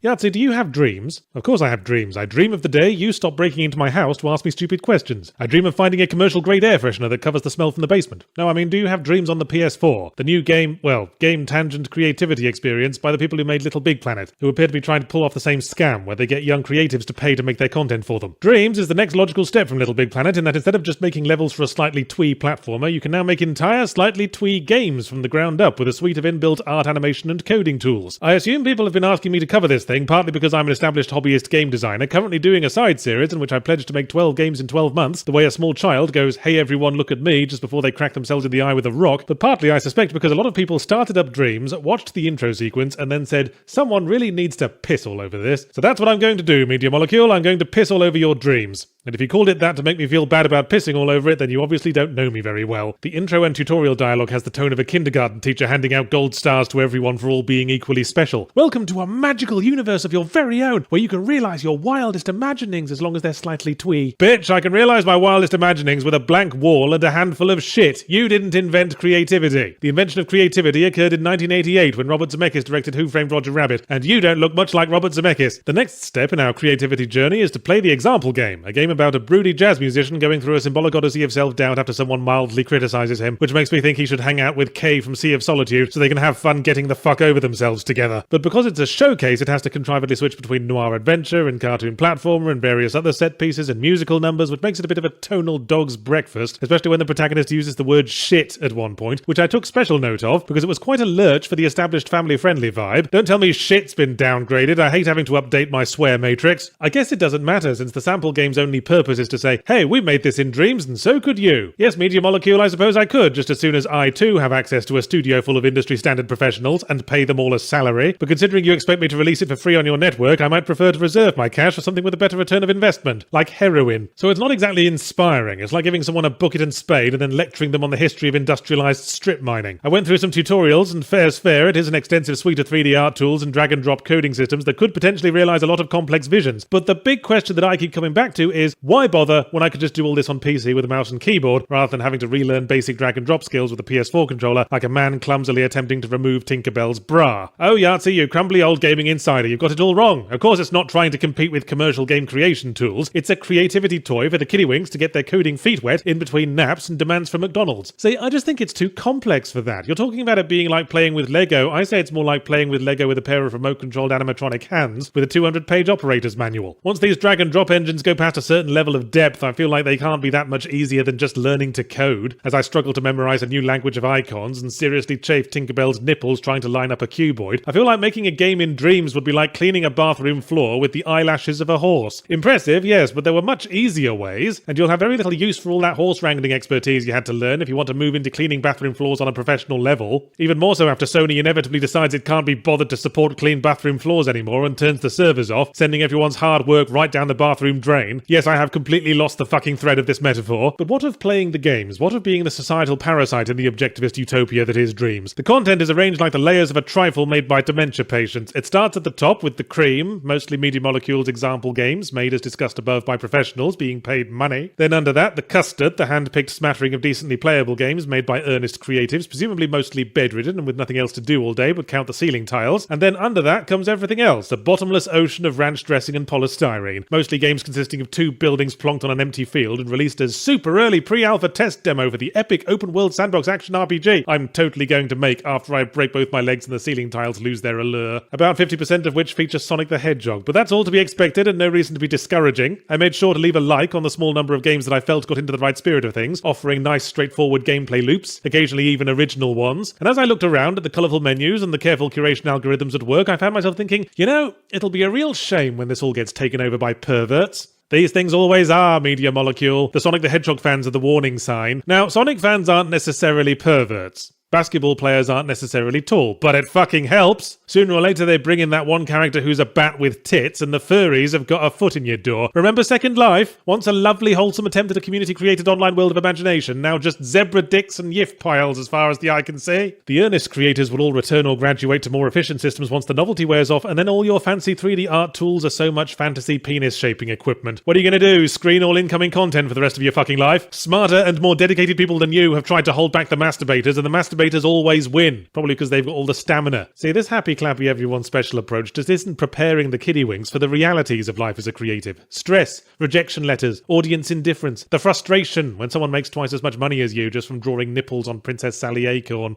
Yahtzee, do you have dreams? Of course I have dreams. I dream of the day you stop breaking into my house to ask me stupid questions. I dream of finding a commercial-grade air freshener that covers the smell from the basement. No, I mean, do you have dreams on the PS4? The new game Tangent Creativity Experience by the people who made Little Big Planet, who appear to be trying to pull off the same scam where they get young creatives to pay to make their content for them. Dreams is the next logical step from Little Big Planet in that instead of just making levels for a slightly twee platformer, you can now make entire slightly twee games from the ground up with a suite of inbuilt art animation and coding tools. I assume people have been asking me to cover this thing partly because I'm an established hobbyist game designer currently doing a side series in which I pledged to make 12 games in 12 months, the way a small child goes, "Hey everyone, look at me," just before they crack themselves in the eye with a rock, but partly I suspect because a lot of people started up Dreams, watched the intro sequence, and then said, someone really needs to piss all over this. So that's what I'm going to do, Media Molecule. I'm going to piss all over your dreams. And if you called it that to make me feel bad about pissing all over it, then you obviously don't know me very well. The intro and tutorial dialogue has the tone of a kindergarten teacher handing out gold stars to everyone for all being equally special. Welcome to a magical universe of your very own, where you can realise your wildest imaginings as long as they're slightly twee. Bitch, I can realise my wildest imaginings with a blank wall and a handful of shit. You didn't invent creativity. The invention of creativity occurred in 1988 when Robert Zemeckis directed Who Framed Roger Rabbit, and you don't look much like Robert Zemeckis. The next step in our creativity journey is to play the example game, a game about a broody jazz musician going through a symbolic odyssey of self-doubt after someone mildly criticizes him, which makes me think he should hang out with Kay from Sea of Solitude so they can have fun getting the fuck over themselves together. But because it's a showcase, it has to contrivedly switch between noir adventure and cartoon platformer and various other set pieces and musical numbers, which makes it a bit of a tonal dog's breakfast, especially when the protagonist uses the word shit at one point, which I took special note of because it was quite a lurch for the established family-friendly vibe. Don't tell me shit's been downgraded. I hate having to update my swear matrix. I guess it doesn't matter since the sample game's only purpose is to say, hey, we made this in Dreams and so could you. Yes, Media Molecule, I suppose I could, just as soon as I too have access to a studio full of industry standard professionals and pay them all a salary. But considering you expect me to release it for free on your network, I might prefer to reserve my cash for something with a better return of investment, like heroin. So it's not exactly inspiring. It's like giving someone a bucket and spade and then lecturing them on the history of industrialized strip mining. I went through some tutorials and fair's fair, it is an extensive suite of 3D art tools and drag and drop coding systems that could potentially realize a lot of complex visions. But the big question that I keep coming back to is, why bother when I could just do all this on PC with a mouse and keyboard rather than having to relearn basic drag and drop skills with a PS4 controller like a man clumsily attempting to remove Tinkerbell's bra? Oh Yahtzee, you crumbly old gaming insider, you've got it all wrong. Of course it's not trying to compete with commercial game creation tools. It's a creativity toy for the kiddywinks to get their coding feet wet in between naps and demands for McDonald's. See, I just think it's too complex for that. You're talking about it being like playing with Lego. I say it's more like playing with Lego with a pair of remote-controlled animatronic hands with a 200-page operator's manual. Once these drag and drop engines go past a certain level of depth, I feel like they can't be that much easier than just learning to code, as I struggle to memorize a new language of icons and seriously chafe Tinkerbell's nipples trying to line up a cuboid. I feel like making a game in Dreams would be like cleaning a bathroom floor with the eyelashes of a horse. Impressive, yes, but there were much easier ways, and you'll have very little use for all that horse wrangling expertise you had to learn if you want to move into cleaning bathroom floors on a professional level. Even more so after Sony inevitably decides it can't be bothered to support clean bathroom floors anymore and turns the servers off, sending everyone's hard work right down the bathroom drain. Yes, I have completely lost the fucking thread of this metaphor, but what of playing the games? What of being the societal parasite in the objectivist utopia that is Dreams? The content is arranged like the layers of a trifle made by dementia patients. It starts at the top with the cream, mostly Media Molecule's example games, made as discussed above by professionals being paid money. Then under that, the custard, the hand-picked smattering of decently playable games made by earnest creatives, presumably mostly bedridden and with nothing else to do all day but count the ceiling tiles. And then under that comes everything else, a bottomless ocean of ranch dressing and polystyrene. Mostly games consisting of 2 buildings plonked on an empty field and released as super early pre-alpha test demo for the epic open-world sandbox action RPG I'm totally going to make after I break both my legs and the ceiling tiles lose their allure. About 50% of which feature Sonic the Hedgehog, but that's all to be expected and no reason to be discouraging. I made sure to leave a like on the small number of games that I felt got into the right spirit of things, offering nice straightforward gameplay loops, occasionally even original ones. And as I looked around at the colourful menus and the careful curation algorithms at work, I found myself thinking, you know, it'll be a real shame when this all gets taken over by perverts. These things always are, Media Molecule. The Sonic the Hedgehog fans are the warning sign. Now, Sonic fans aren't necessarily perverts. Basketball players aren't necessarily tall, but it fucking helps. Sooner or later they bring in that one character who's a bat with tits and the furries have got a foot in your door. Remember Second Life? Once a lovely wholesome attempt at a community-created online world of imagination, now just zebra dicks and yif piles as far as the eye can see. The earnest creators will all return or graduate to more efficient systems once the novelty wears off, and then all your fancy 3D art tools are so much fantasy penis-shaping equipment. What are you gonna do? Screen all incoming content for the rest of your fucking life? Smarter and more dedicated people than you have tried to hold back the masturbators, and the masturbators motivators always win, probably because they've got all the stamina. See, this happy clappy everyone special approach just isn't preparing the kiddie wings for the realities of life as a creative. Stress, rejection letters, audience indifference, the frustration when someone makes twice as much money as you just from drawing nipples on Princess Sally Acorn.